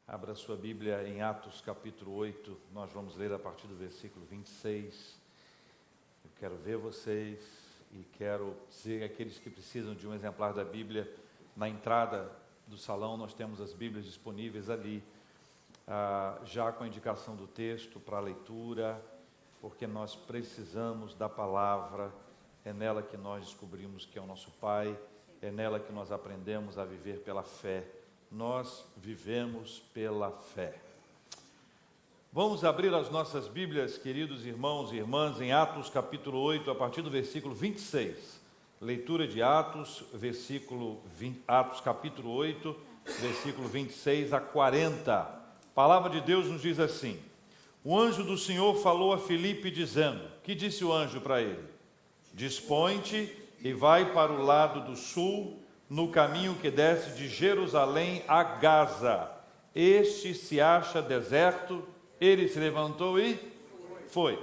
Abra sua Bíblia em Atos capítulo 8, nós vamos ler a partir do versículo 26. Eu quero ver vocês e quero dizer àqueles que precisam de um exemplar da Bíblia, na entrada do salão nós temos as Bíblias disponíveis ali, já com a indicação do texto para a leitura, porque nós precisamos da palavra, é nela que nós descobrimos que é o nosso Pai, é nela que nós aprendemos a viver pela fé. Nós vivemos pela fé. Vamos abrir as nossas Bíblias, queridos irmãos e irmãs, em Atos capítulo 8, a partir do versículo 26. Leitura de Atos, Atos capítulo 8, versículo 26 a 40. A palavra de Deus nos diz assim: o anjo do Senhor falou a Filipe dizendo, que disse o anjo para ele? Dispõe-te e vai para o lado do sul, no caminho que desce de Jerusalém a Gaza. Este se acha deserto. Ele se levantou e foi.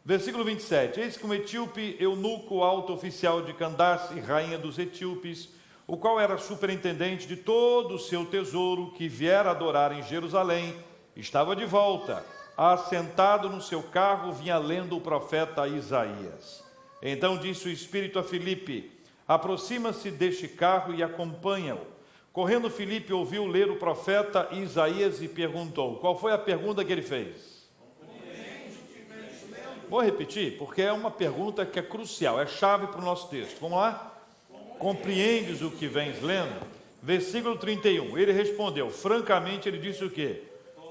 Versículo 27. Eis que um etíope, eunuco, alto oficial de Candace, rainha dos etíopes, o qual era superintendente de todo o seu tesouro, que viera adorar em Jerusalém, estava de volta, assentado no seu carro, vinha lendo o profeta Isaías. Então disse o Espírito a Filipe: aproxima-se deste carro e acompanha-o. Correndo, Filipe ouviu ler o profeta Isaías e perguntou. Qual foi a pergunta que ele fez? Vou repetir, porque é uma pergunta que é crucial, é chave para o nosso texto. Vamos lá? Compreendes o que vens lendo? Versículo 31. Ele respondeu, francamente, ele disse o quê?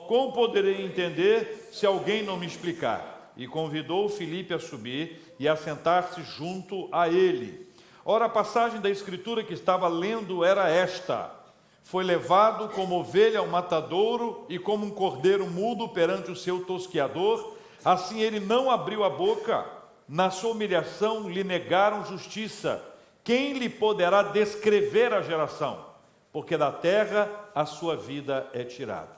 Como poderei entender se alguém não me explicar? E convidou Filipe a subir e a sentar-se junto a ele. Ora, a passagem da Escritura que estava lendo era esta: foi levado como ovelha ao matadouro e como um cordeiro mudo perante o seu tosqueador, assim ele não abriu a boca. Na sua humilhação lhe negaram justiça. Quem lhe poderá descrever a geração? Porque da terra a sua vida é tirada.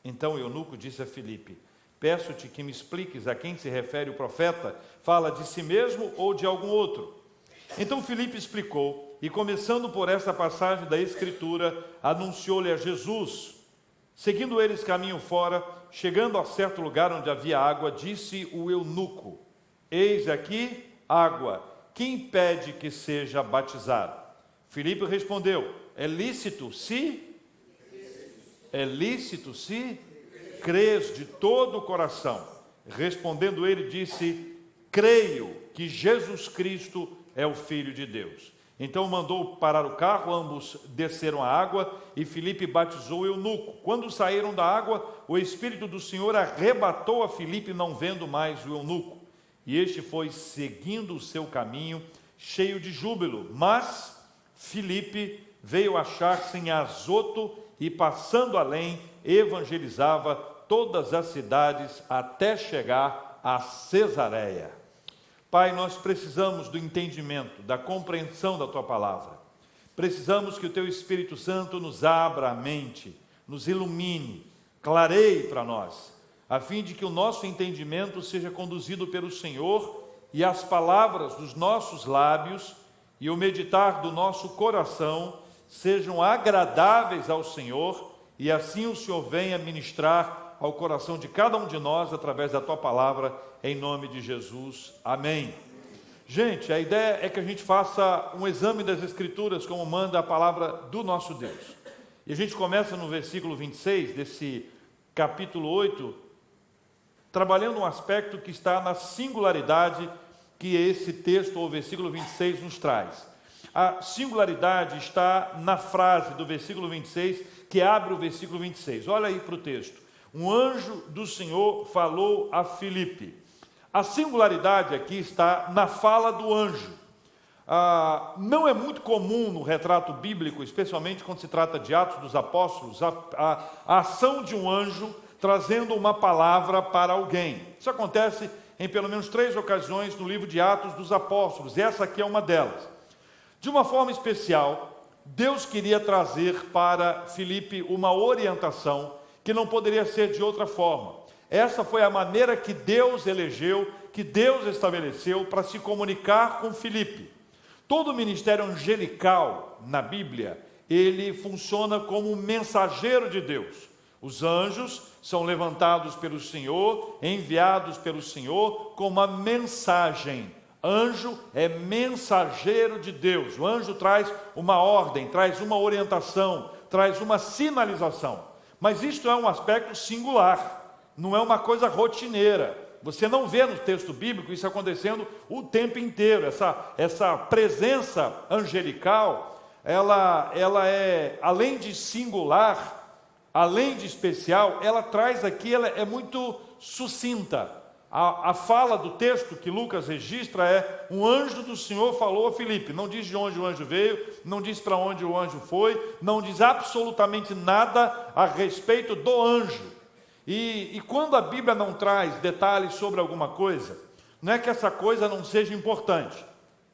Então o eunuco disse a Filipe: peço-te que me expliques a quem se refere o profeta. Fala de si mesmo ou de algum outro? Então Filipe explicou, e começando por esta passagem da Escritura, anunciou-lhe a Jesus. Seguindo eles caminho fora, chegando a certo lugar onde havia água, disse o eunuco: eis aqui água, quem pede que seja batizado? Filipe respondeu: é lícito se crês de todo o coração. Respondendo ele, disse: creio que Jesus Cristo é o Filho de Deus. Então mandou parar o carro, ambos desceram a água e Filipe batizou o eunuco. Quando saíram da água, o Espírito do Senhor arrebatou a Filipe, não vendo mais o eunuco. E este foi seguindo o seu caminho, cheio de júbilo. Mas Filipe veio achar-se em Azoto e, passando além, evangelizava todas as cidades até chegar a Cesareia. Pai, nós precisamos do entendimento, da compreensão da Tua Palavra. Precisamos que o Teu Espírito Santo nos abra a mente, nos ilumine, clareie para nós, a fim de que o nosso entendimento seja conduzido pelo Senhor e as palavras dos nossos lábios e o meditar do nosso coração sejam agradáveis ao Senhor e assim o Senhor venha ministrar ao coração de cada um de nós, através da Tua Palavra, em nome de Jesus. Amém. Gente, a ideia é que a gente faça um exame das Escrituras, como manda a palavra do nosso Deus. E a gente começa no versículo 26, desse capítulo 8, trabalhando um aspecto que está na singularidade que esse texto, ou versículo 26, nos traz. A singularidade está na frase do versículo 26, que abre o versículo 26. Olha aí para o texto. Um anjo do Senhor falou a Filipe. A singularidade aqui está na fala do anjo. Não é muito comum no retrato bíblico, especialmente quando se trata de Atos dos Apóstolos, a ação de um anjo trazendo uma palavra para alguém. Isso acontece em pelo menos 3 ocasiões no livro de Atos dos Apóstolos, e essa aqui é uma delas. De uma forma especial, Deus queria trazer para Filipe uma orientação que não poderia ser de outra forma. Essa foi a maneira que Deus elegeu, que Deus estabeleceu para se comunicar com Filipe. Todo o ministério angelical na Bíblia, ele funciona como um mensageiro de Deus. Os anjos são levantados pelo Senhor, enviados pelo Senhor com uma mensagem. Anjo é mensageiro de Deus. O anjo traz uma ordem, traz uma orientação, traz uma sinalização. Mas isto é um aspecto singular, não é uma coisa rotineira. Você não vê no texto bíblico isso acontecendo o tempo inteiro. Essa presença angelical, ela é, além de singular, além de especial, ela traz aqui, ela é muito sucinta. A fala do texto que Lucas registra é: um anjo do Senhor falou a Filipe. Não diz de onde o anjo veio, não diz para onde o anjo foi, não diz absolutamente nada a respeito do anjo. E quando a Bíblia não traz detalhes sobre alguma coisa, não é que essa coisa não seja importante.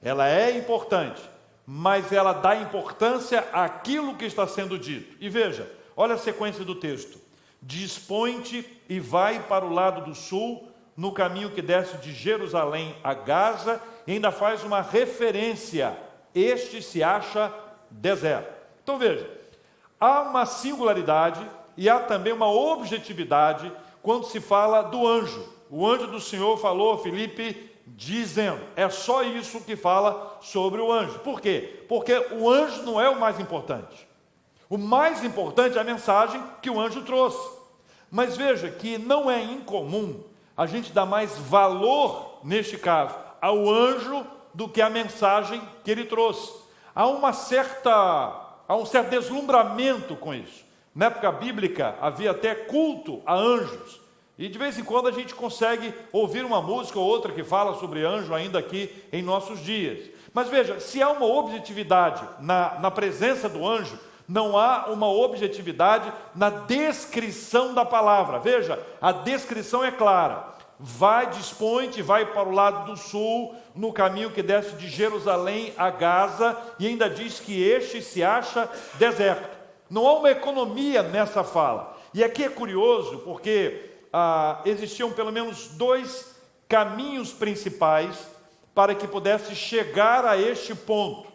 Ela é importante, mas ela dá importância àquilo que está sendo dito. E veja, olha a sequência do texto: dispõe-te e vai para o lado do sul, no caminho que desce de Jerusalém a Gaza, e ainda faz uma referência: este se acha deserto. Então veja, há uma singularidade e há também uma objetividade quando se fala do anjo. O anjo do Senhor falou a Filipe dizendo, é só isso que fala sobre o anjo. Por quê? Porque o anjo não é o mais importante. O mais importante é a mensagem que o anjo trouxe. Mas veja que não é incomum a gente dar mais valor, neste caso, ao anjo do que à mensagem que ele trouxe. Há um certo deslumbramento com isso. Na época bíblica havia até culto a anjos. E de vez em quando a gente consegue ouvir uma música ou outra que fala sobre anjo ainda aqui em nossos dias. Mas veja, se há uma objetividade na presença do anjo, não há uma objetividade na descrição da palavra. Veja, a descrição é clara. Vai, dispõe-te, vai para o lado do sul, no caminho que desce de Jerusalém a Gaza, e ainda diz que este se acha deserto. Não há uma economia nessa fala. E aqui é curioso, porque existiam pelo menos dois caminhos principais para que pudesse chegar a este ponto.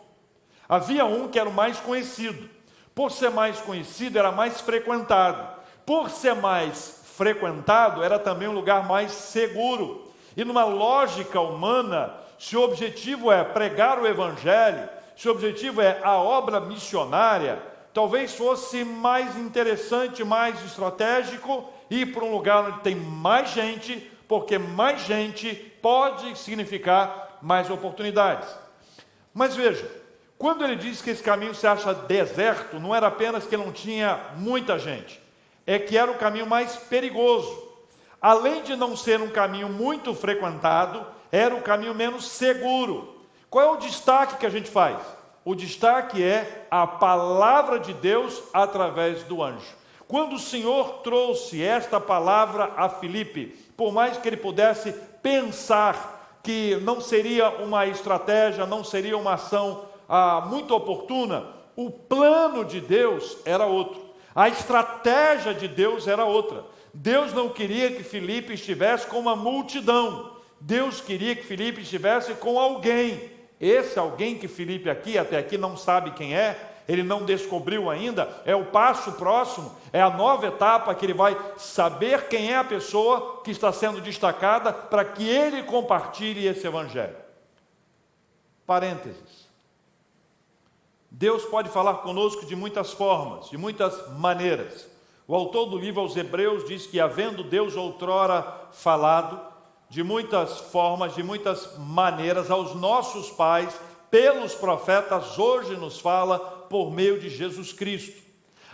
Havia um que era o mais conhecido. Por ser mais conhecido, era mais frequentado. Por ser mais frequentado, era também um lugar mais seguro. E numa lógica humana, se o objetivo é pregar o evangelho, se o objetivo é a obra missionária, talvez fosse mais interessante, mais estratégico ir para um lugar onde tem mais gente, porque mais gente pode significar mais oportunidades. Mas veja, quando ele diz que esse caminho se acha deserto, não era apenas que não tinha muita gente, é que era o caminho mais perigoso. Além de não ser um caminho muito frequentado, era o caminho menos seguro. Qual é o destaque que a gente faz? O destaque é a palavra de Deus através do anjo. Quando o Senhor trouxe esta palavra a Filipe, por mais que ele pudesse pensar que não seria uma estratégia, não seria uma ação muito oportuna, o plano de Deus era outro. A estratégia de Deus era outra. Deus não queria que Filipe estivesse com uma multidão. Deus queria que Filipe estivesse com alguém. Esse alguém que Filipe até aqui não sabe quem é, ele não descobriu ainda, é o passo próximo, é a nova etapa que ele vai saber quem é a pessoa que está sendo destacada para que ele compartilhe esse evangelho. Parênteses. Deus pode falar conosco de muitas formas, de muitas maneiras. O autor do livro aos Hebreus diz que, havendo Deus outrora falado, de muitas formas, de muitas maneiras, aos nossos pais, pelos profetas, hoje nos fala por meio de Jesus Cristo.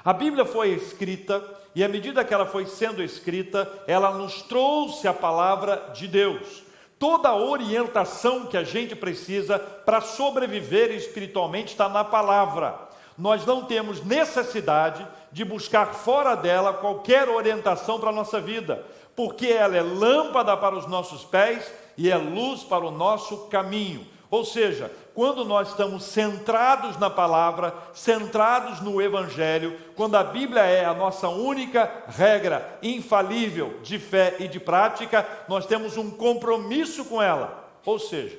A Bíblia foi escrita, e à medida que ela foi sendo escrita, ela nos trouxe a palavra de Deus. Toda a orientação que a gente precisa para sobreviver espiritualmente está na palavra. Nós não temos necessidade de buscar fora dela qualquer orientação para a nossa vida, porque ela é lâmpada para os nossos pés e é luz para o nosso caminho. Ou seja, quando nós estamos centrados na palavra, centrados no evangelho, quando a Bíblia é a nossa única regra infalível de fé e de prática, nós temos um compromisso com ela. Ou seja,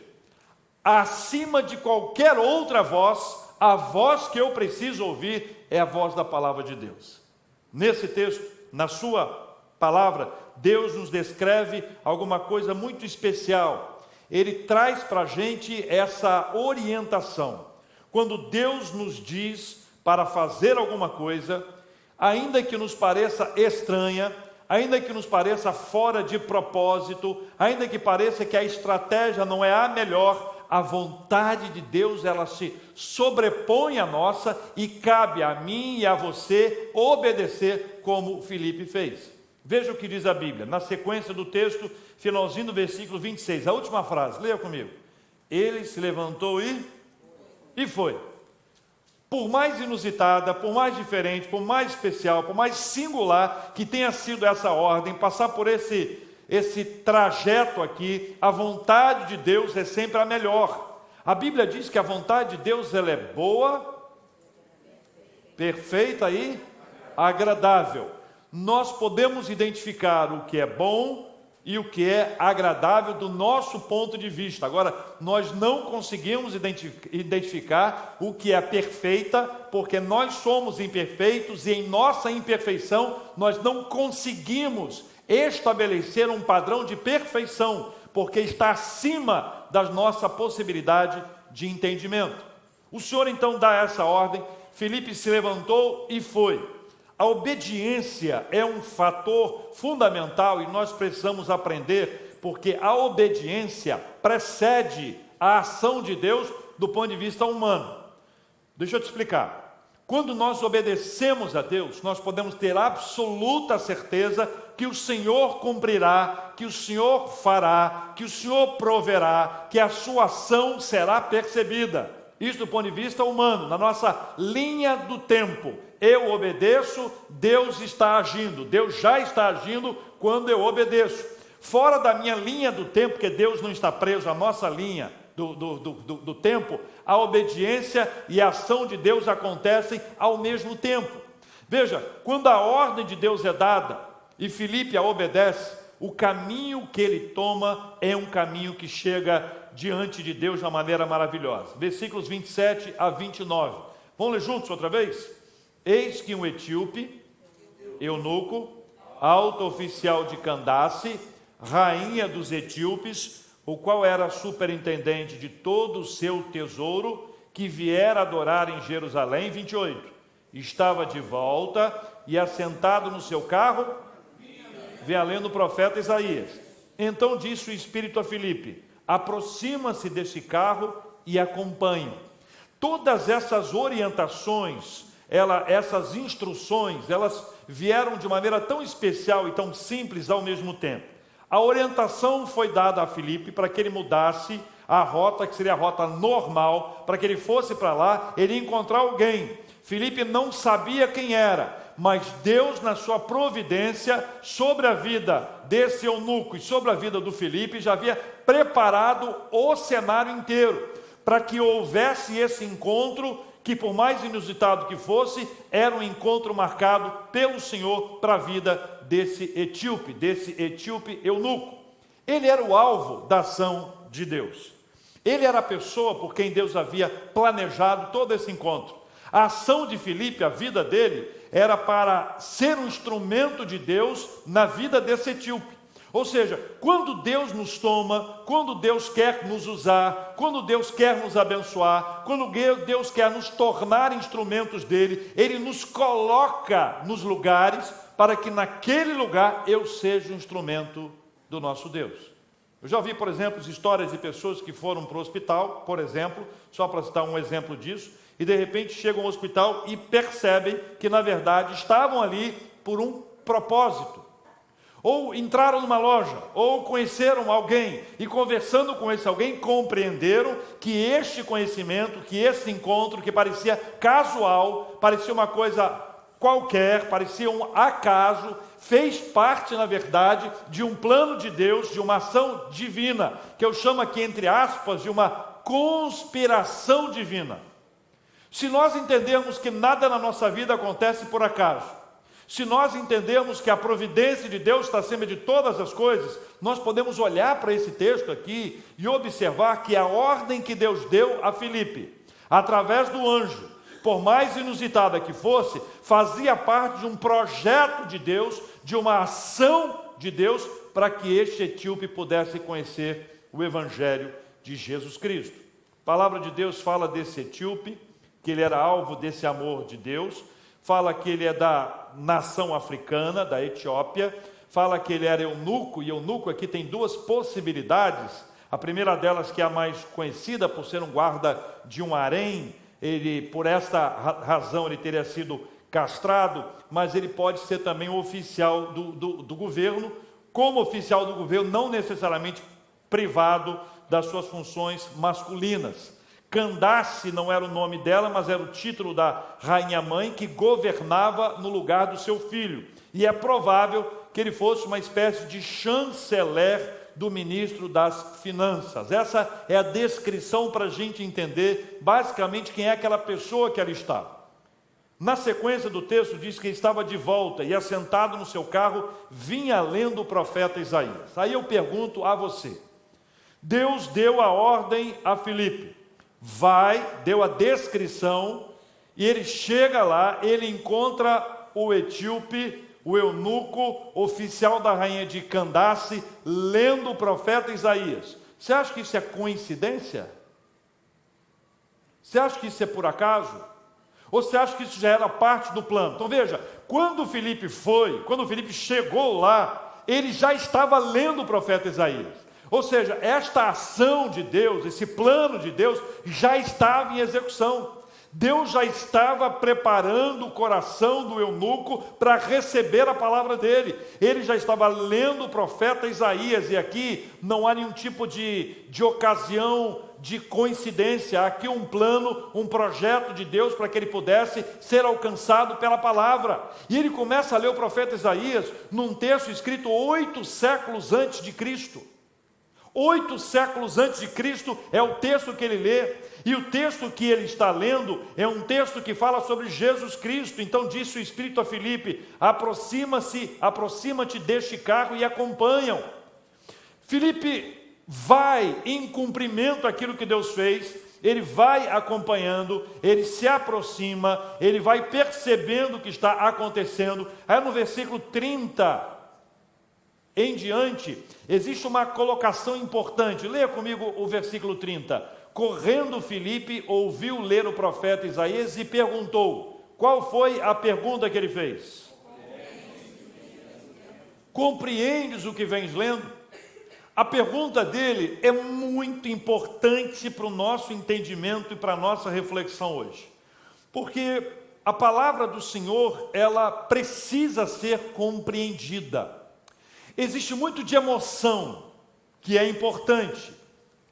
acima de qualquer outra voz, a voz que eu preciso ouvir é a voz da palavra de Deus. Nesse texto, na sua palavra, Deus nos descreve alguma coisa muito especial. Ele traz para a gente essa orientação. Quando Deus nos diz para fazer alguma coisa, ainda que nos pareça estranha, ainda que nos pareça fora de propósito, ainda que pareça que a estratégia não é a melhor, a vontade de Deus, ela se sobrepõe à nossa e cabe a mim e a você obedecer como Filipe fez. Veja o que diz a Bíblia, na sequência do texto, finalzinho do versículo 26, a última frase, leia comigo. Ele se levantou e foi. Por mais inusitada, por mais diferente, por mais especial, por mais singular que tenha sido essa ordem, passar por esse trajeto aqui, a vontade de Deus é sempre a melhor. A Bíblia diz que a vontade de Deus ela é boa, perfeita e agradável. Nós podemos identificar o que é bom e o que é agradável do nosso ponto de vista. Agora, nós não conseguimos identificar o que é perfeita, porque nós somos imperfeitos e em nossa imperfeição nós não conseguimos estabelecer um padrão de perfeição, porque está acima da nossa possibilidade de entendimento. O Senhor então dá essa ordem, Filipe se levantou e foi. A obediência é um fator fundamental e nós precisamos aprender, porque a obediência precede a ação de Deus do ponto de vista humano. Deixa eu te explicar. Quando nós obedecemos a Deus, nós podemos ter absoluta certeza que o Senhor cumprirá, que o Senhor fará, que o Senhor proverá, que a sua ação será percebida. Isso do ponto de vista humano, na nossa linha do tempo. Eu obedeço, Deus está agindo. Deus já está agindo quando eu obedeço. Fora da minha linha do tempo, porque Deus não está preso à nossa linha do tempo, a obediência e a ação de Deus acontecem ao mesmo tempo. Veja, quando a ordem de Deus é dada e Filipe a obedece, o caminho que ele toma é um caminho que chega diante de Deus de uma maneira maravilhosa. Versículos 27 a 29. Vamos ler juntos outra vez? Eis que um etíope, eunuco, alto oficial de Candace, rainha dos etíopes, o qual era superintendente de todo o seu tesouro, que viera adorar em Jerusalém, 28. Estava de volta e assentado no seu carro, vinha lendo o profeta Isaías. Então disse o Espírito a Filipe: aproxima-se desse carro e acompanhe. Todas essas orientações, essas instruções, elas vieram de maneira tão especial e tão simples ao mesmo tempo. A orientação foi dada a Filipe para que ele mudasse a rota, que seria a rota normal, para que ele fosse para lá, ele ia encontrar alguém. Filipe não sabia quem era, mas Deus, na sua providência, sobre a vida desse eunuco e sobre a vida do Filipe, já havia preparado o cenário inteiro, para que houvesse esse encontro, que por mais inusitado que fosse, era um encontro marcado pelo Senhor para a vida desse etíope eunuco. Ele era o alvo da ação de Deus. Ele era a pessoa por quem Deus havia planejado todo esse encontro. A ação de Filipe, a vida dele, era para ser um instrumento de Deus na vida desse etíope. Ou seja, quando Deus nos toma, quando Deus quer nos usar, quando Deus quer nos abençoar, quando Deus quer nos tornar instrumentos dele, ele nos coloca nos lugares para que naquele lugar eu seja um instrumento do nosso Deus. Eu já ouvi, por exemplo, histórias de pessoas que foram para o hospital, por exemplo, só para citar um exemplo disso, e de repente chegam ao hospital e percebem que na verdade estavam ali por um propósito. Ou entraram numa loja, ou conheceram alguém, e conversando com esse alguém, compreenderam que este conhecimento, que esse encontro, que parecia casual, parecia uma coisa qualquer, parecia um acaso, fez parte, na verdade, de um plano de Deus, de uma ação divina, que eu chamo aqui, entre aspas, de uma conspiração divina. Se nós entendermos que nada na nossa vida acontece por acaso, se nós entendermos que a providência de Deus está acima de todas as coisas, nós podemos olhar para esse texto aqui e observar que a ordem que Deus deu a Filipe, através do anjo, por mais inusitada que fosse, fazia parte de um projeto de Deus, de uma ação de Deus, para que este etíope pudesse conhecer o Evangelho de Jesus Cristo. A palavra de Deus fala desse etíope, que ele era alvo desse amor de Deus, fala que ele é da nação africana, da Etiópia, fala que ele era eunuco, e eunuco aqui tem duas possibilidades. A primeira delas, que é a mais conhecida, por ser um guarda de um harém, ele, por esta razão, ele teria sido castrado, mas ele pode ser também oficial do governo, como oficial do governo, não necessariamente privado das suas funções masculinas. Candace não era o nome dela, mas era o título da rainha-mãe que governava no lugar do seu filho. E é provável que ele fosse uma espécie de chanceler do ministro das finanças. Essa é a descrição para a gente entender basicamente quem é aquela pessoa que ali está. Na sequência do texto diz que estava de volta e assentado no seu carro, vinha lendo o profeta Isaías. Aí eu pergunto a você, Deus deu a ordem a Filipe, deu a descrição, e ele chega lá, ele encontra o etíope, o eunuco, oficial da rainha de Candace, lendo o profeta Isaías. Você acha que isso é coincidência? Você acha que isso é por acaso? Ou você acha que isso já era parte do plano? Então veja, quando Filipe chegou lá, ele já estava lendo o profeta Isaías. Ou seja, esta ação de Deus, esse plano de Deus, já estava em execução. Deus já estava preparando o coração do eunuco para receber a palavra dele. Ele já estava lendo o profeta Isaías, e aqui não há nenhum tipo de ocasião, de coincidência. Há aqui um plano, um projeto de Deus para que ele pudesse ser alcançado pela palavra. E ele começa a ler o profeta Isaías num texto escrito 8 séculos antes de Cristo. 8 séculos antes de Cristo é o texto que ele lê, e o texto que ele está lendo é um texto que fala sobre Jesus Cristo. Então disse o Espírito a Filipe: aproxima-te deste carro e acompanham. Filipe vai em cumprimento àquilo que Deus fez, ele vai acompanhando, ele se aproxima, ele vai percebendo o que está acontecendo. Aí no versículo 30 em diante, existe uma colocação importante. Leia comigo o versículo 30. Correndo Filipe, ouviu ler o profeta Isaías e perguntou. Qual foi a pergunta que ele fez? Compreendes o que vens lendo? A pergunta dele é muito importante para o nosso entendimento e para a nossa reflexão hoje. Porque a palavra do Senhor, ela precisa ser compreendida. Existe muito de emoção, que é importante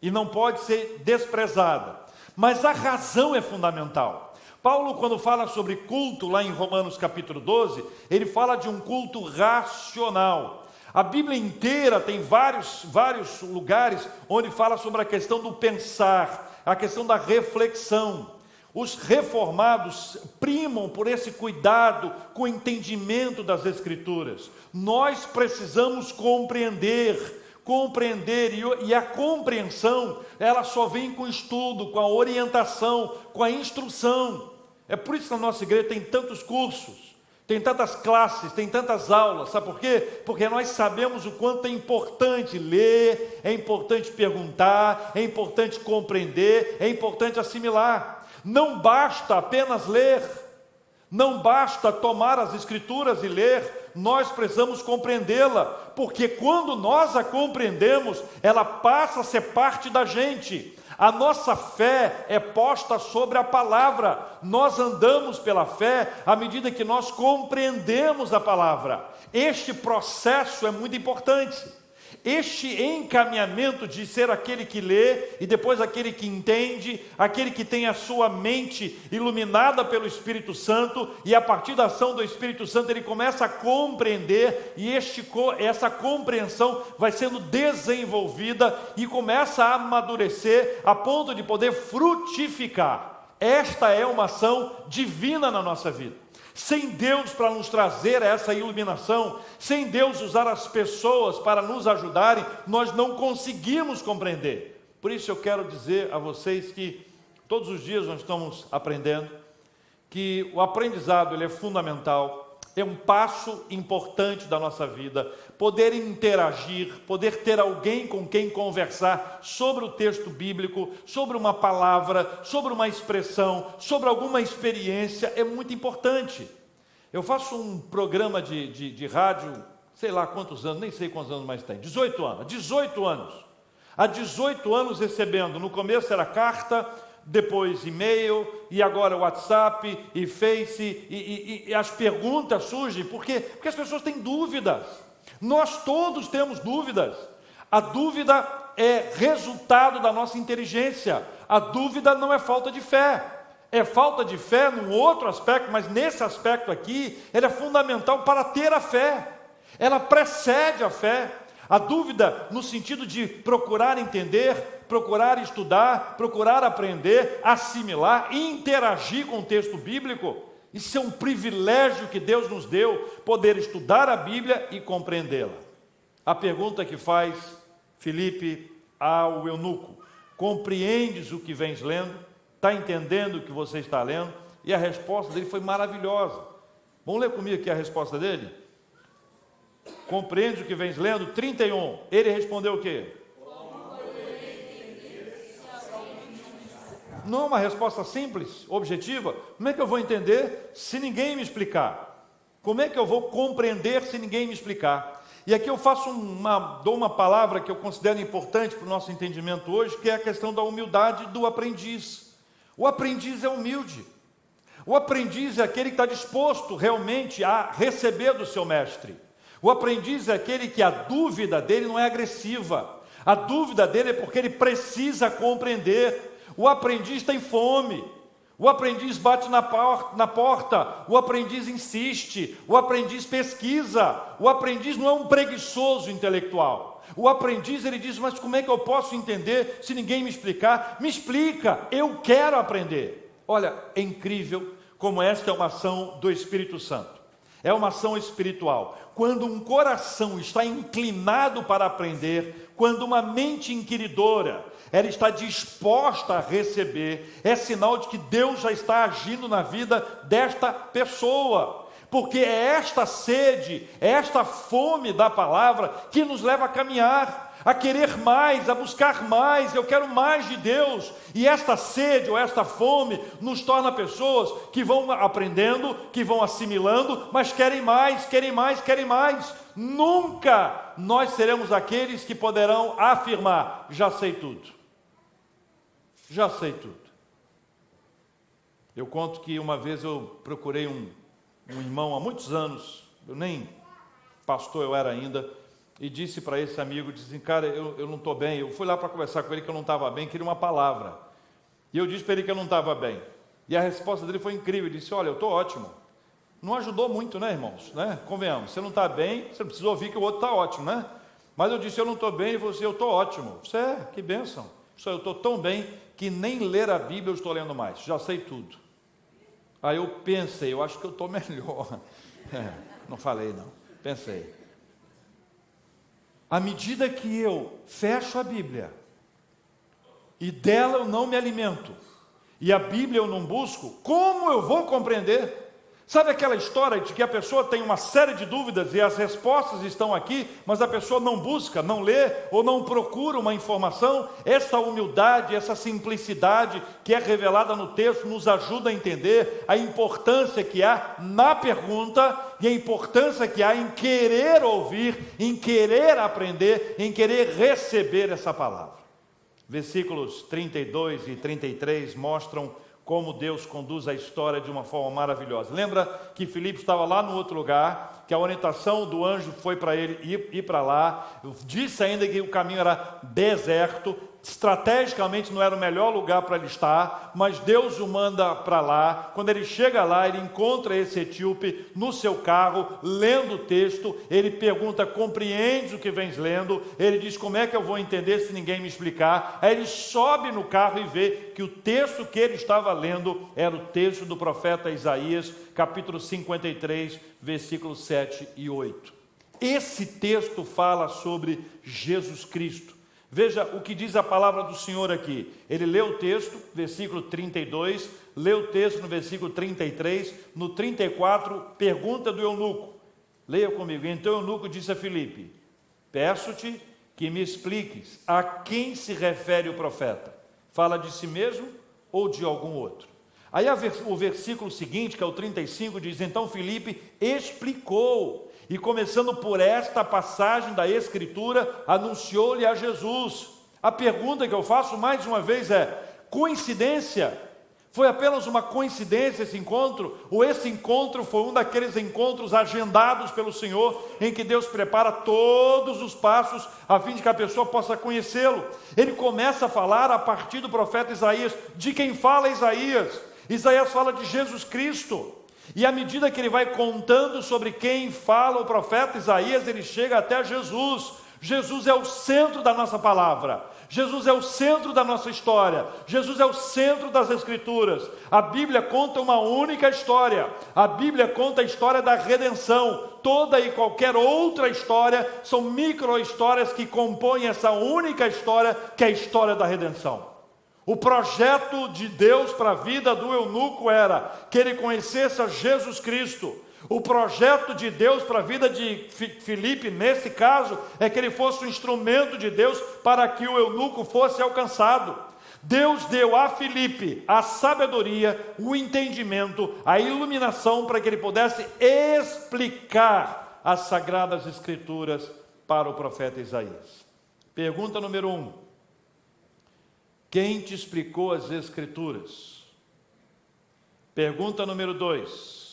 e não pode ser desprezada, mas a razão é fundamental. Paulo, quando fala sobre culto, lá em Romanos capítulo 12, ele fala de um culto racional. A Bíblia inteira tem vários lugares onde fala sobre a questão do pensar, a questão da reflexão. Os reformados primam por esse cuidado com o entendimento das Escrituras. Nós precisamos compreender, e a compreensão, ela só vem com o estudo, com a orientação, com a instrução. É por isso que na nossa igreja tem tantos cursos, tem tantas classes, tem tantas aulas. Sabe por quê? Porque nós sabemos o quanto é importante ler, é importante perguntar, é importante compreender, é importante assimilar. Não basta apenas ler, não basta tomar as Escrituras e ler, nós precisamos compreendê-la, porque quando nós a compreendemos, ela passa a ser parte da gente. A nossa fé é posta sobre a palavra, nós andamos pela fé à medida que nós compreendemos a palavra. Este processo é muito importante. Este encaminhamento de ser aquele que lê e depois aquele que entende, aquele que tem a sua mente iluminada pelo Espírito Santo, e a partir da ação do Espírito Santo ele começa a compreender, e essa compreensão vai sendo desenvolvida e começa a amadurecer a ponto de poder frutificar. Esta é uma ação divina na nossa vida. Sem Deus para nos trazer essa iluminação, sem Deus usar as pessoas para nos ajudarem, nós não conseguimos compreender. Por isso eu quero dizer a vocês que todos os dias nós estamos aprendendo, que o aprendizado ele é fundamental, é um passo importante da nossa vida, poder interagir, poder ter alguém com quem conversar sobre o texto bíblico, sobre uma palavra, sobre uma expressão, sobre alguma experiência, é muito importante. Eu faço um programa de rádio, sei lá quantos anos, nem sei quantos anos mais tem, 18 anos. Há 18 anos recebendo, no começo era carta, depois e-mail, e agora WhatsApp, e Face, e as perguntas surgem, por quê? Porque as pessoas têm dúvidas, nós todos temos dúvidas, a dúvida é resultado da nossa inteligência, a dúvida não é falta de fé, é falta de fé num outro aspecto, mas nesse aspecto aqui, ela é fundamental para ter a fé, ela precede a fé. A dúvida no sentido de procurar entender, procurar estudar, procurar aprender, assimilar, interagir com o texto bíblico. Isso é um privilégio que Deus nos deu, poder estudar a Bíblia e compreendê-la. A pergunta que faz Filipe ao eunuco: compreendes o que vens lendo? Está entendendo o que você está lendo? E a resposta dele foi maravilhosa. Vamos ler comigo aqui a resposta dele? Compreende o que vens lendo? 31. Ele respondeu o quê? Não é uma resposta simples, objetiva. Como é que eu vou entender se ninguém me explicar? Como é que eu vou compreender se ninguém me explicar? E aqui eu dou uma palavra que eu considero importante para o nosso entendimento hoje, que é a questão da humildade do aprendiz. O aprendiz é humilde. O aprendiz é aquele que está disposto realmente a receber do seu mestre. O aprendiz é aquele que a dúvida dele não é agressiva. A dúvida dele é porque ele precisa compreender. O aprendiz tem fome. O aprendiz bate na porta. O aprendiz insiste. O aprendiz pesquisa. O aprendiz não é um preguiçoso intelectual. O aprendiz, ele diz: mas como é que eu posso entender se ninguém me explicar? Me explica, eu quero aprender. Olha, é incrível como esta é uma ação do Espírito Santo. É uma ação espiritual. Quando um coração está inclinado para aprender, quando uma mente inquiridora, ela está disposta a receber, é sinal de que Deus já está agindo na vida desta pessoa. Porque é esta sede, é esta fome da palavra que nos leva a caminhar, a querer mais, a buscar mais. Eu quero mais de Deus. E esta sede ou esta fome nos torna pessoas que vão aprendendo, que vão assimilando, mas querem mais, querem mais, querem mais. Nunca nós seremos aqueles que poderão afirmar: já sei tudo. Já sei tudo. Eu conto que uma vez eu procurei um irmão há muitos anos, eu nem pastor eu era ainda, e disse para esse amigo, disse: cara, eu não estou bem. Eu fui lá para conversar com ele que eu não estava bem, queria uma palavra. E eu disse para ele que eu não estava bem. E a resposta dele foi incrível, ele disse: olha, eu estou ótimo. Não ajudou muito, né, irmãos? Né? Convenhamos, você não está bem, você não precisa ouvir que o outro está ótimo, né? Mas eu disse: eu não estou bem, e você: eu estou ótimo. Você que bênção. Eu estou tão bem que nem ler a Bíblia eu estou lendo mais, já sei tudo. Aí eu pensei, eu acho que eu estou melhor. Não falei não, pensei. À medida que eu fecho a Bíblia, e dela eu não me alimento, e a Bíblia eu não busco, como eu vou compreender? Sabe aquela história de que a pessoa tem uma série de dúvidas e as respostas estão aqui, mas a pessoa não busca, não lê ou não procura uma informação? Essa humildade, essa simplicidade que é revelada no texto nos ajuda a entender a importância que há na pergunta e a importância que há em querer ouvir, em querer aprender, em querer receber essa palavra. Versículos 32 e 33 mostram como Deus conduz a história de uma forma maravilhosa. Lembra que Filipe estava lá no outro lugar, que a orientação do anjo foi para ele ir para lá, disse ainda que o caminho era deserto, estrategicamente não era o melhor lugar para ele estar, mas Deus o manda para lá. Quando ele chega lá, ele encontra esse etíope no seu carro, lendo o texto. Ele pergunta: compreendes o que vens lendo? Ele diz: como é que eu vou entender se ninguém me explicar? Aí ele sobe no carro e vê que o texto que ele estava lendo era o texto do profeta Isaías, capítulo 53, versículos 7 e 8. Esse texto fala sobre Jesus Cristo. Veja o que diz a palavra do Senhor aqui. Ele leu o texto, versículo 32, leu o texto no versículo 33, no 34, pergunta do eunuco. Leia comigo. Então o eunuco disse a Filipe: peço-te que me expliques a quem se refere o profeta. Fala de si mesmo ou de algum outro? Aí o versículo seguinte, que é o 35, diz: então Filipe explicou, e começando por esta passagem da Escritura, anunciou-lhe a Jesus. A pergunta que eu faço mais uma vez é: coincidência? Foi apenas uma coincidência esse encontro? Ou esse encontro foi um daqueles encontros agendados pelo Senhor, em que Deus prepara todos os passos a fim de que a pessoa possa conhecê-lo? Ele começa a falar a partir do profeta Isaías. De quem fala Isaías? Isaías fala de Jesus Cristo. E à medida que ele vai contando sobre quem fala o profeta Isaías, ele chega até Jesus. Jesus é o centro da nossa palavra. Jesus é o centro da nossa história. Jesus é o centro das Escrituras. A Bíblia conta uma única história. A Bíblia conta a história da redenção. Toda e qualquer outra história são micro-histórias que compõem essa única história, que é a história da redenção. O projeto de Deus para a vida do eunuco era que ele conhecesse a Jesus Cristo. O projeto de Deus para a vida de Filipe, nesse caso, é que ele fosse um instrumento de Deus para que o eunuco fosse alcançado. Deus deu a Filipe a sabedoria, o entendimento, a iluminação para que ele pudesse explicar as Sagradas Escrituras para o profeta Isaías. Pergunta número 1. Quem te explicou as Escrituras? Pergunta número 2.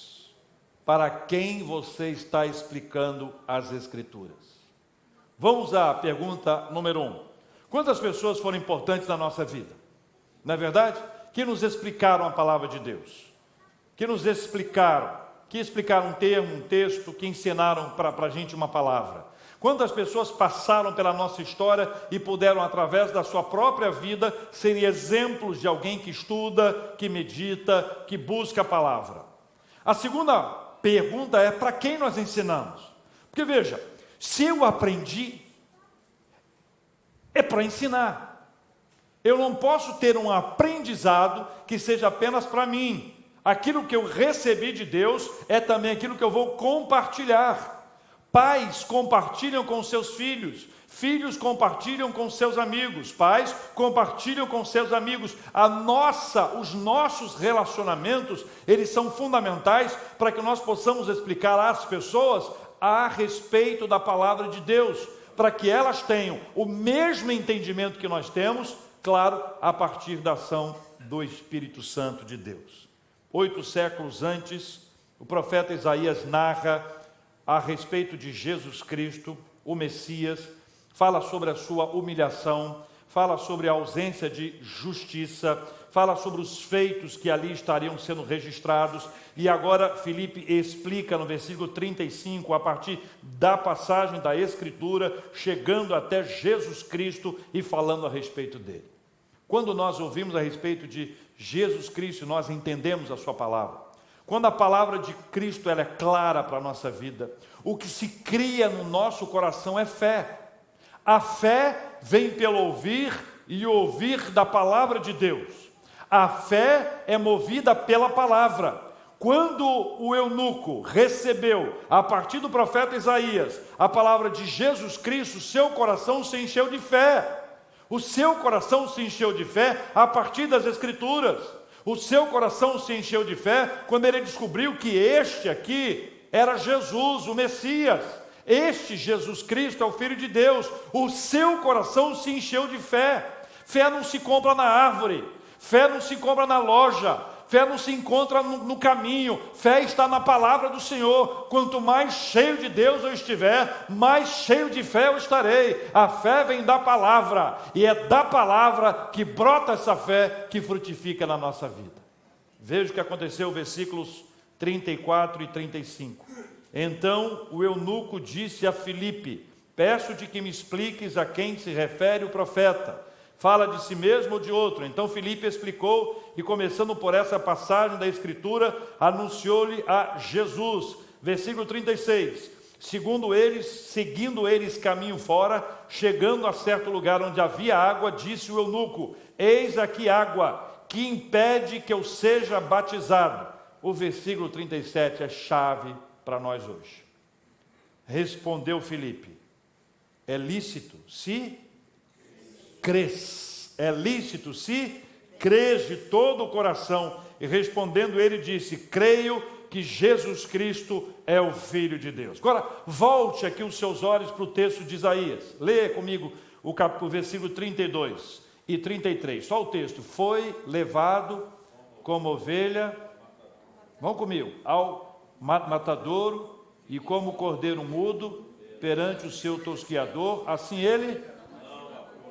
Para quem você está explicando as Escrituras? Vamos à pergunta número 1. Quantas pessoas foram importantes na nossa vida? Não é verdade? Que nos explicaram a palavra de Deus. Que nos explicaram. Que explicaram um termo, um texto, que ensinaram para a gente uma palavra. Quantas pessoas passaram pela nossa história e puderam, através da sua própria vida, serem exemplos de alguém que estuda, que medita, que busca a palavra? A segunda pergunta é: para quem nós ensinamos? Porque veja, se eu aprendi, é para ensinar. Eu não posso ter um aprendizado que seja apenas para mim. Aquilo que eu recebi de Deus é também aquilo que eu vou compartilhar. Pais compartilham com seus filhos, filhos compartilham com seus amigos, pais compartilham com seus amigos. Os nossos relacionamentos, eles são fundamentais para que nós possamos explicar às pessoas a respeito da palavra de Deus, para que elas tenham o mesmo entendimento que nós temos, claro, a partir da ação do Espírito Santo de Deus. 8 séculos antes, o profeta Isaías narra a respeito de Jesus Cristo, o Messias, fala sobre a sua humilhação, fala sobre a ausência de justiça, fala sobre os feitos que ali estariam sendo registrados. E agora Filipe explica no versículo 35, a partir da passagem da Escritura, chegando até Jesus Cristo e falando a respeito dele. Quando nós ouvimos a respeito de Jesus Cristo, nós entendemos a sua palavra. Quando a palavra de Cristo ela é clara para a nossa vida, o que se cria no nosso coração é fé. A fé vem pelo ouvir e ouvir da palavra de Deus. A fé é movida pela palavra. Quando o eunuco recebeu, a partir do profeta Isaías, a palavra de Jesus Cristo, seu coração se encheu de fé. O seu coração se encheu de fé a partir das Escrituras. O seu coração se encheu de fé quando ele descobriu que este aqui era Jesus, o Messias. Este Jesus Cristo é o Filho de Deus. O seu coração se encheu de fé. Fé não se compra na árvore. Fé não se compra na loja. Fé não se encontra no caminho. Fé está na palavra do Senhor. Quanto mais cheio de Deus eu estiver, mais cheio de fé eu estarei. A fé vem da palavra, e é da palavra que brota essa fé que frutifica na nossa vida. Veja o que aconteceu, versículos 34 e 35. Então o eunuco disse a Filipe: peço-te que me expliques a quem se refere o profeta. Fala de si mesmo ou de outro? Então Filipe explicou, e começando por essa passagem da Escritura, anunciou-lhe a Jesus. Versículo 36. Seguindo eles caminho fora, chegando a certo lugar onde havia água, disse o eunuco: eis aqui água, que impede que eu seja batizado. O versículo 37 é chave para nós hoje. Respondeu Filipe: é lícito se crês. É lícito se crês de todo o coração. E respondendo ele disse: creio que Jesus Cristo é o Filho de Deus. Agora, volte aqui os seus olhos para o texto de Isaías. Leia comigo o versículo 32 e 33. Só o texto. Foi levado como ovelha, vão comigo, ao matadouro, e como cordeiro mudo perante o seu tosquiador, assim ele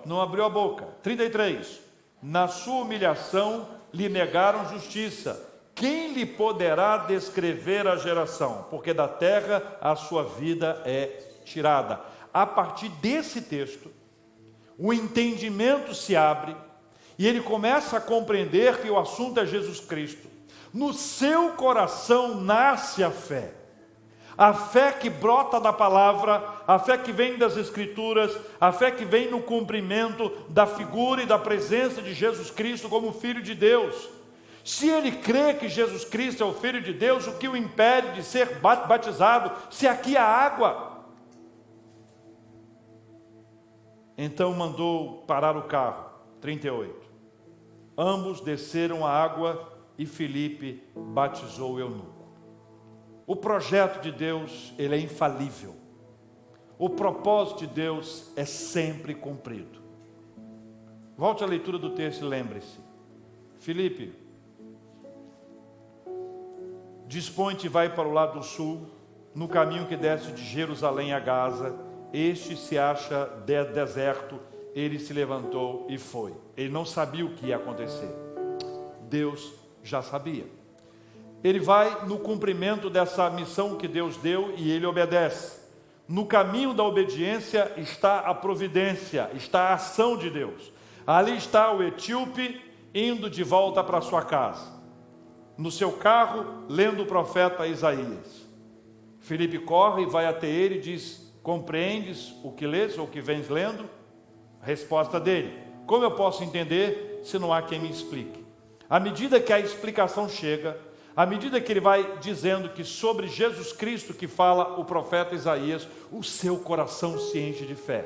não abriu a boca. 33. Na sua humilhação lhe negaram justiça. Quem lhe poderá descrever a geração? Porque da terra a sua vida é tirada. A partir desse texto, o entendimento se abre e ele começa a compreender que o assunto é Jesus Cristo. No seu coração nasce a fé. A fé que brota da palavra, a fé que vem das Escrituras, a fé que vem no cumprimento da figura e da presença de Jesus Cristo como Filho de Deus. Se ele crê que Jesus Cristo é o Filho de Deus, o que o impede de ser batizado, se aqui há água? Então mandou parar o carro. 38. Ambos desceram a água e Filipe batizou o eunuco. O projeto de Deus, ele é infalível. O propósito de Deus é sempre cumprido. Volte à leitura do texto e lembre-se. Filipe, dispõe-te e vai para o lado do sul, no caminho que desce de Jerusalém a Gaza. Este se acha deserto. Ele se levantou e foi. Ele não sabia o que ia acontecer. Deus já sabia. Ele vai no cumprimento dessa missão que Deus deu e ele obedece. No caminho da obediência está a providência, está a ação de Deus. Ali está o etíope indo de volta para sua casa. No seu carro, lendo o profeta Isaías. Filipe corre e vai até ele e diz: compreendes o que lês ou o que vens lendo? A resposta dele: como eu posso entender se não há quem me explique? À medida que a explicação chega, à medida que ele vai dizendo que sobre Jesus Cristo que fala o profeta Isaías, o seu coração se enche de fé.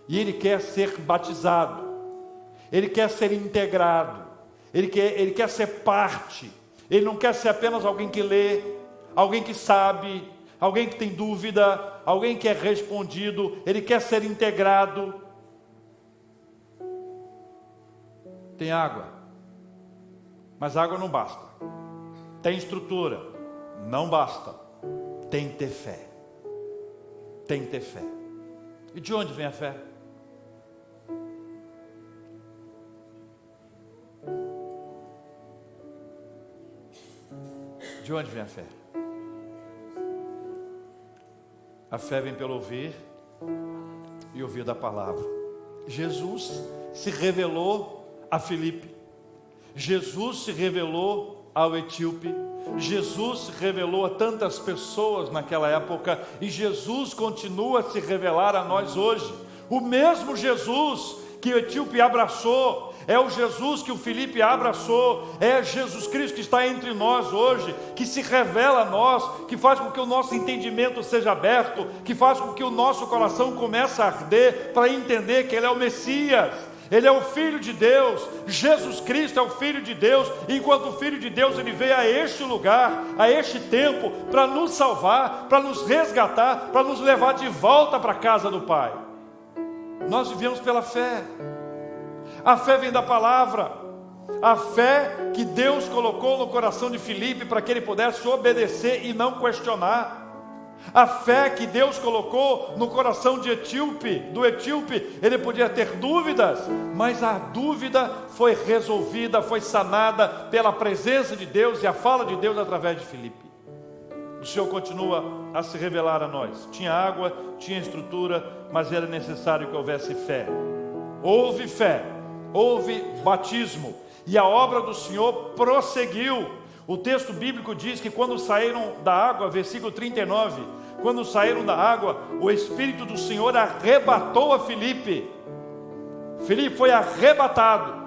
E ele quer ser batizado, ele quer ser integrado, ele quer ser parte. Ele não quer ser apenas alguém que lê, alguém que sabe, alguém que tem dúvida, alguém que é respondido. Ele quer ser integrado. Tem água, mas água não basta. Tem estrutura, não basta. Tem que ter fé. Tem que ter fé. E de onde vem a fé? De onde vem a fé? A fé vem pelo ouvir e ouvir da palavra. Jesus se revelou a Filipe. Jesus se revelou ao etíope. Jesus se revelou a tantas pessoas naquela época e Jesus continua a se revelar a nós hoje. O mesmo Jesus que o etíope abraçou é o Jesus que o Filipe abraçou, é Jesus Cristo que está entre nós hoje, que se revela a nós, que faz com que o nosso entendimento seja aberto, que faz com que o nosso coração comece a arder para entender que Ele é o Messias, Ele é o Filho de Deus. Jesus Cristo é o Filho de Deus, e enquanto o Filho de Deus, Ele veio a este lugar, a este tempo, para nos salvar, para nos resgatar, para nos levar de volta para a casa do Pai. Nós vivemos pela fé. A fé vem da palavra. A fé que Deus colocou no coração de Filipe para que ele pudesse obedecer e não questionar. A fé que Deus colocou no coração do etíope, ele podia ter dúvidas, mas a dúvida foi resolvida, foi sanada pela presença de Deus e a fala de Deus através de Filipe. O Senhor continua a se revelar a nós. Tinha água, tinha estrutura, mas era necessário que houvesse fé. Houve fé, houve batismo, e a obra do Senhor prosseguiu. O texto bíblico diz que quando saíram da água, versículo 39, quando saíram da água, o Espírito do Senhor arrebatou a Filipe. Filipe foi arrebatado,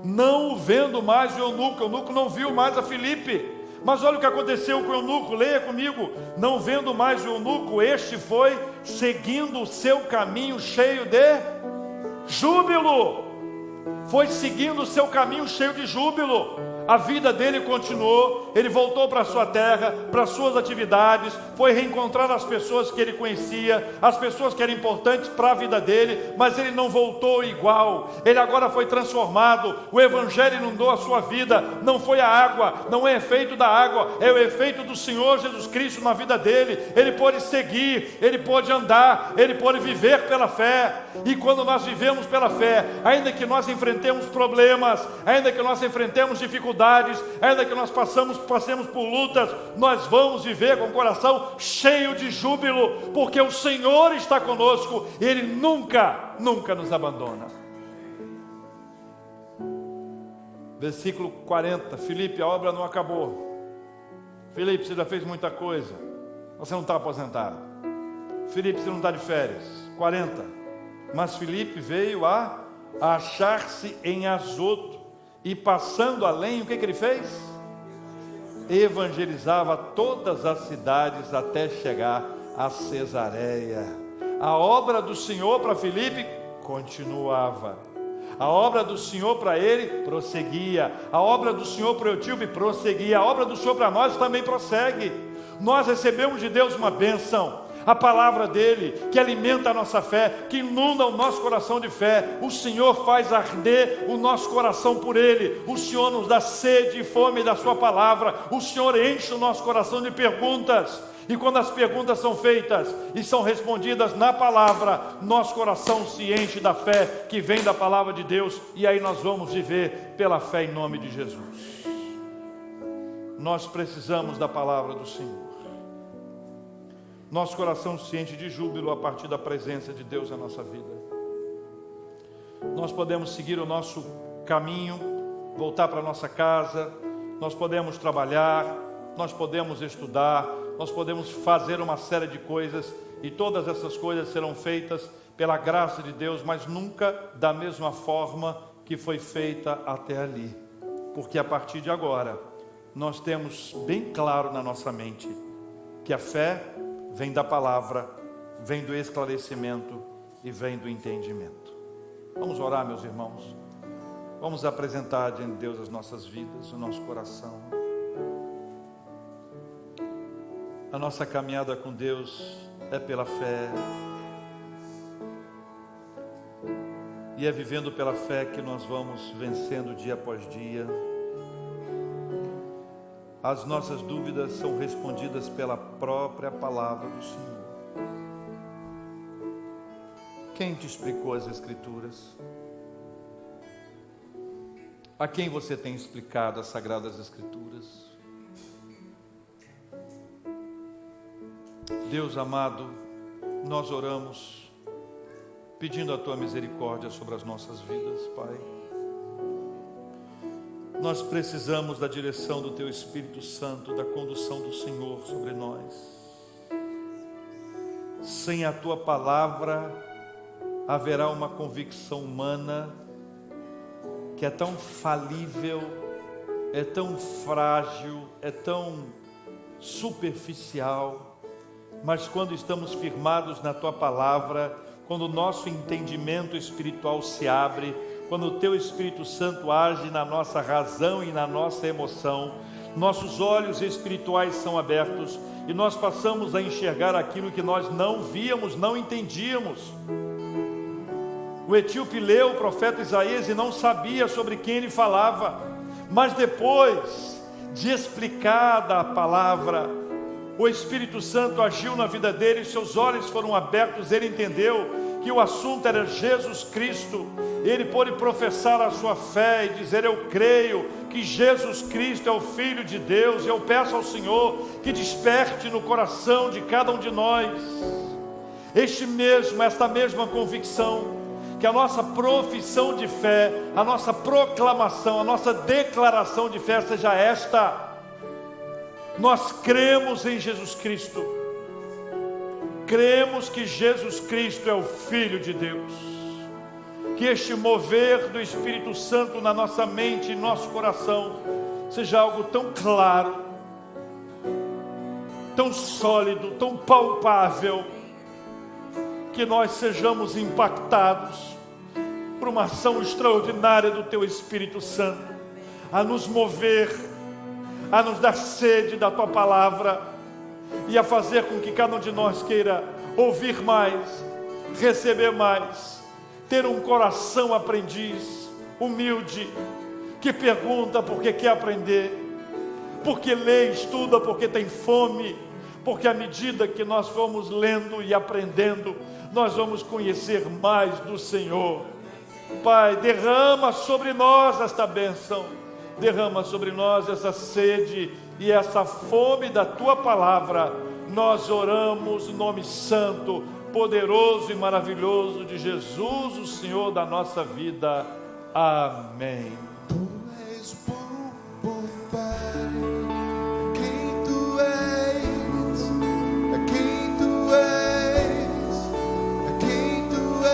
não vendo mais o eunuco não viu mais a Filipe. Mas olha o que aconteceu com o eunuco, leia comigo. Não vendo mais o eunuco, este foi seguindo o seu caminho cheio de júbilo. Foi seguindo o seu caminho cheio de júbilo. A vida dele continuou, ele voltou para a sua terra, para as suas atividades, foi reencontrar as pessoas que ele conhecia, as pessoas que eram importantes para a vida dele, mas ele não voltou igual. Ele agora foi transformado. O evangelho inundou a sua vida. Não foi a água, não é efeito da água, é o efeito do Senhor Jesus Cristo na vida dele. Ele pôde seguir, ele pôde andar, ele pôde viver pela fé. E quando nós vivemos pela fé, ainda que nós enfrentemos problemas, ainda que nós enfrentemos dificuldades, ainda que nós passemos por lutas, nós vamos viver com o coração cheio de júbilo, porque o Senhor está conosco e Ele nunca nos abandona. Versículo 40, Filipe, a obra não acabou. Filipe, você já fez muita coisa, você não está aposentado. Filipe, você não está de férias. 40, mas Filipe veio a achar-se em Azoto, e passando além, o que ele fez? Evangelizava todas as cidades até chegar a Cesareia. A obra do Senhor para Filipe continuava. A obra do Senhor para ele prosseguia. A obra do Senhor para Etíope prosseguia. A obra do Senhor para nós também prossegue. Nós recebemos de Deus uma bênção. A palavra dele, que alimenta a nossa fé, que inunda o nosso coração de fé. O Senhor faz arder o nosso coração por ele. O Senhor nos dá sede e fome da sua palavra. O Senhor enche o nosso coração de perguntas. E quando as perguntas são feitas e são respondidas na palavra, nosso coração se enche da fé que vem da palavra de Deus. E aí nós vamos viver pela fé em nome de Jesus. Nós precisamos da palavra do Senhor. Nosso coração se enche de júbilo a partir da presença de Deus na nossa vida. Nós podemos seguir o nosso caminho, voltar para a nossa casa, nós podemos trabalhar, nós podemos estudar, nós podemos fazer uma série de coisas, e todas essas coisas serão feitas pela graça de Deus, mas nunca da mesma forma que foi feita até ali. Porque a partir de agora, nós temos bem claro na nossa mente que a fé vem da palavra, vem do esclarecimento e vem do entendimento. Vamos orar, meus irmãos. Vamos apresentar diante de Deus as nossas vidas, o nosso coração. A nossa caminhada com Deus é pela fé. E é vivendo pela fé que nós vamos vencendo dia após dia. As nossas dúvidas são respondidas pela própria palavra do Senhor. Quem te explicou as Escrituras? A quem você tem explicado as Sagradas Escrituras? Deus amado, nós oramos pedindo a Tua misericórdia sobre as nossas vidas, Pai. Nós precisamos da direção do Teu Espírito Santo, da condução do Senhor sobre nós. Sem a Tua palavra, haverá uma convicção humana que é tão falível, é tão frágil, é tão superficial. Mas quando estamos firmados na Tua palavra, quando o nosso entendimento espiritual se abre, quando o Teu Espírito Santo age na nossa razão e na nossa emoção, nossos olhos espirituais são abertos e nós passamos a enxergar aquilo que nós não víamos, não entendíamos. O etíope leu o profeta Isaías e não sabia sobre quem ele falava, mas depois de explicada a palavra, o Espírito Santo agiu na vida dele, seus olhos foram abertos, ele entendeu que o assunto era Jesus Cristo. Ele pôde professar a sua fé e dizer: eu creio que Jesus Cristo é o Filho de Deus. E eu peço ao Senhor que desperte no coração de cada um de nós esta mesma convicção, que a nossa profissão de fé, a nossa proclamação, a nossa declaração de fé seja esta: Nós cremos em Jesus Cristo. Cremos que Jesus Cristo é o Filho de Deus. Que este mover do Espírito Santo na nossa mente e nosso coração seja algo tão claro, tão sólido, tão palpável, que nós sejamos impactados por uma ação extraordinária do Teu Espírito Santo, a nos mover, a nos dar sede da Tua Palavra e a fazer com que cada um de nós queira ouvir mais, receber mais, ter um coração aprendiz, humilde, que pergunta porque quer aprender, porque lê, estuda, porque tem fome, porque à medida que nós vamos lendo e aprendendo, nós vamos conhecer mais do Senhor. Pai, derrama sobre nós esta bênção, derrama sobre nós essa sede e essa fome da Tua Palavra. Nós oramos no nome santo, poderoso e maravilhoso de Jesus, o Senhor da nossa vida. Amém.